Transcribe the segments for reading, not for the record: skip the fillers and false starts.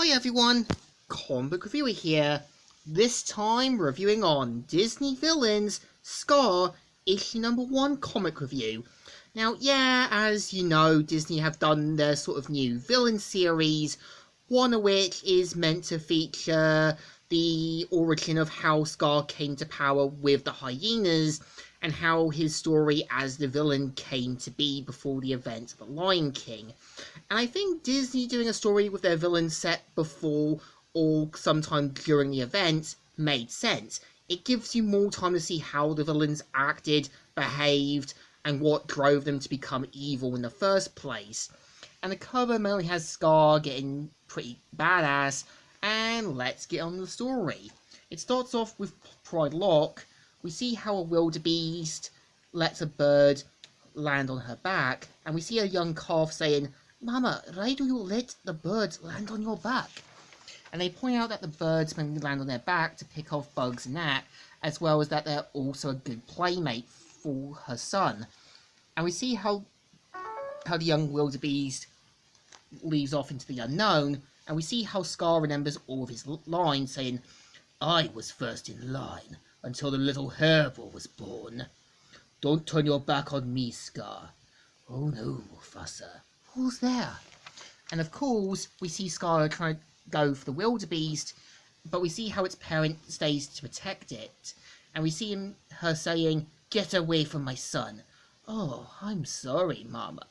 Hi everyone, Comic Book Reviewer here. This time reviewing on Disney Villains Scar issue number 1 comic review. Now, as you know, Disney have done their sort of new villain series, one of which is meant to feature the origin of how Scar came to power with the hyenas and how his story as the villain came to be before the event of The Lion King. And I think Disney doing a story with their villains set before or sometime during the event made sense. It gives you more time to see how the villains acted, behaved, and what drove them to become evil in the first place. And the cover mainly has Scar getting pretty badass, and let's get on the story. It starts off with Pride Lock. We see how a wildebeest lets a bird land on her back, and we see a young calf saying, "Mama, why do you let the birds land on your back?" And they point out that the birds mainly land on their back to pick off bugs and that, as well as that they're also a good playmate for her son. And we see how the young wildebeest leaves off into the unknown, and we see how Scar remembers all of his lines, saying, "I was first in line until the little herbal was born. Don't turn your back on me, Scar." "Oh no, Mufasa. Who's there?" And of course, we see Scar trying to go for the wildebeest, but we see how its parent stays to protect it. And we see her saying, "Get away from my son." "Oh, I'm sorry, Mama,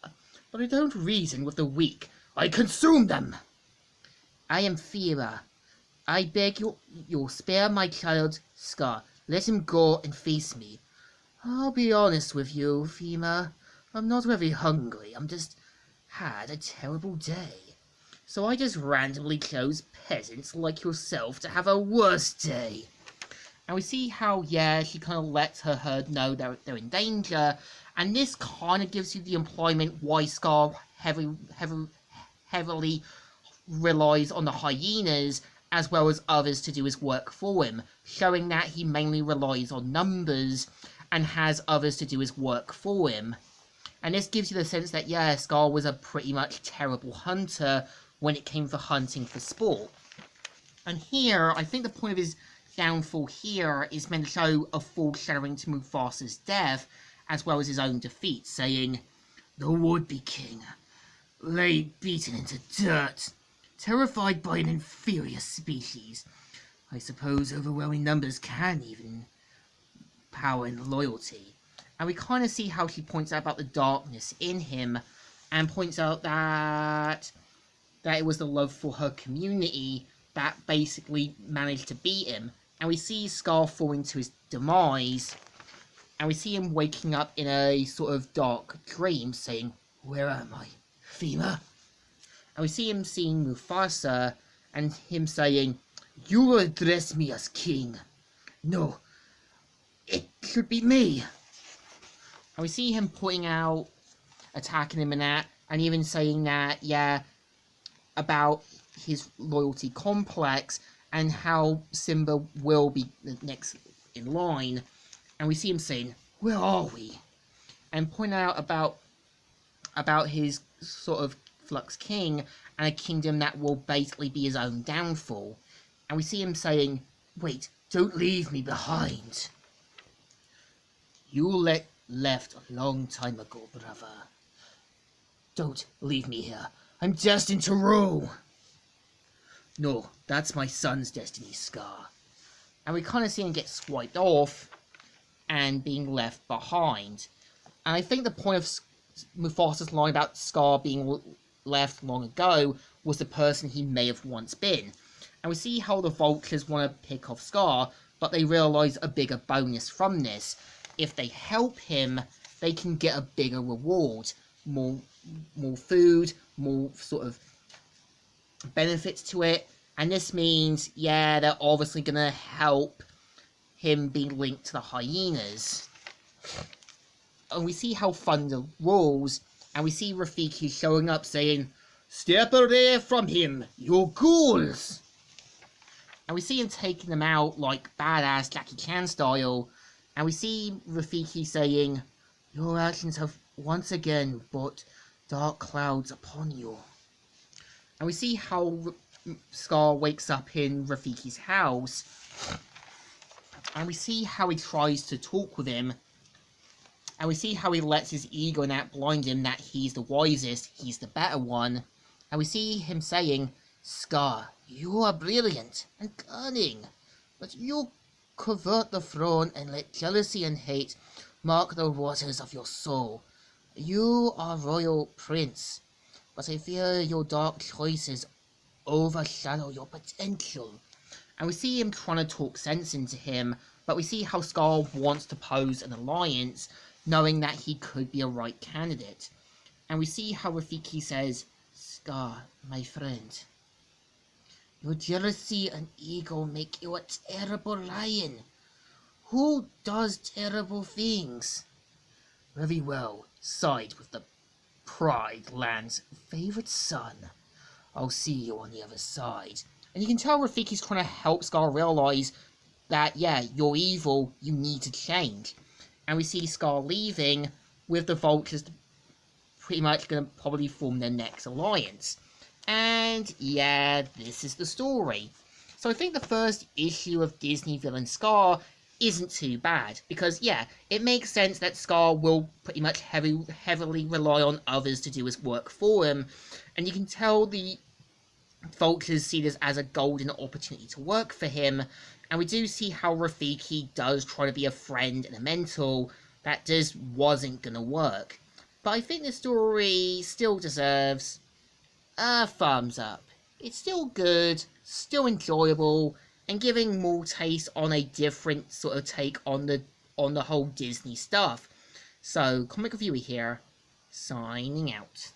but I don't reason with the weak. I consume them." "I am Fira. I beg you'll spare my child, Scar. Let him go and face me." "I'll be honest with you, Fima. I'm not very hungry. I'm just had a terrible day. So I just randomly chose peasants like yourself to have a worse day." And we see how, she kind of lets her herd know they're in danger, and this kind of gives you the employment why Scar heavily relies on the hyenas as well as others to do his work for him, showing that he mainly relies on numbers and has others to do his work for him. And this gives you the sense that, Scar was a pretty much terrible hunter when it came for hunting for sport. And here, I think the point of his downfall here is meant to show a foreshadowing to Mufasa's death, as well as his own defeat, saying, "The would-be king lay beaten into dirt, terrified by an inferior species. I suppose overwhelming numbers can even power and loyalty." And we kind of see how she points out about the darkness in him, and points out that it was the love for her community that basically managed to beat him. And we see Scar falling to his demise, and we see him waking up in a sort of dark dream, saying, "Where am I, Fima?" And we see him seeing Mufasa, and him saying, "You will address me as king. No, it should be me." And we see him pointing out, attacking him and that, and even saying that, about his loyalty complex and how Simba will be the next in line. And we see him saying, "Where are we?" And point out about his sort of Flux King and a kingdom that will basically be his own downfall. And we see him saying, "Wait, don't leave me behind. You left a long time ago, brother. Don't leave me here. I'm destined to rule." "No, that's my son's destiny, Scar." And we kind of see him get swiped off and being left behind. And I think the point of Mufasa's line about Scar being left long ago was the person he may have once been. And we see how the vultures want to pick off Scar, but they realise a bigger bonus from this. If they help him, they can get a bigger reward. More food, more sort of benefits to it. And this means, they're obviously going to help him being linked to the hyenas. And we see how Thunder rules, and we see Rafiki showing up saying, "Step away from him, you ghouls!" And we see him taking them out like badass Jackie Chan style, and we see Rafiki saying, "Your actions have once again brought dark clouds upon you." And we see how Scar wakes up in Rafiki's house, and we see how he tries to talk with him, and we see how he lets his ego and that blind him that he's the wisest, he's the better one, and we see him saying, Scar, you are brilliant and cunning, but you covet the throne and let jealousy and hate mark the waters of your soul. You are royal prince, but I fear your dark choices overshadow your potential. And we see him trying to talk sense into him, but we see how Scar wants to pose an alliance, knowing that he could be a right candidate. And we see how Rafiki says, Scar, my friend, your jealousy and ego make you a terrible lion. Who does terrible things? Very well, side with the Pride Land's favorite son. I'll see you on the other side. And you can tell Rafiki's trying to help Scar realize that, yeah, you're evil, you need to change. And we see Scar leaving with the Vultures pretty much going to probably form their next alliance. And yeah, this is the story. So I think the first issue of Disney Villain Scar isn't too bad, because yeah, it makes sense that Scar will pretty much heavily rely on others to do his work for him, and you can tell the Vultures see this as a golden opportunity to work for him, and we do see how Rafiki does try to be a friend and a mentor that just wasn't gonna work. But I think the story still deserves a thumbs up. It's still good, still enjoyable, and giving more taste on a different sort of take on the whole Disney stuff. So, Comic Reviewer here, signing out.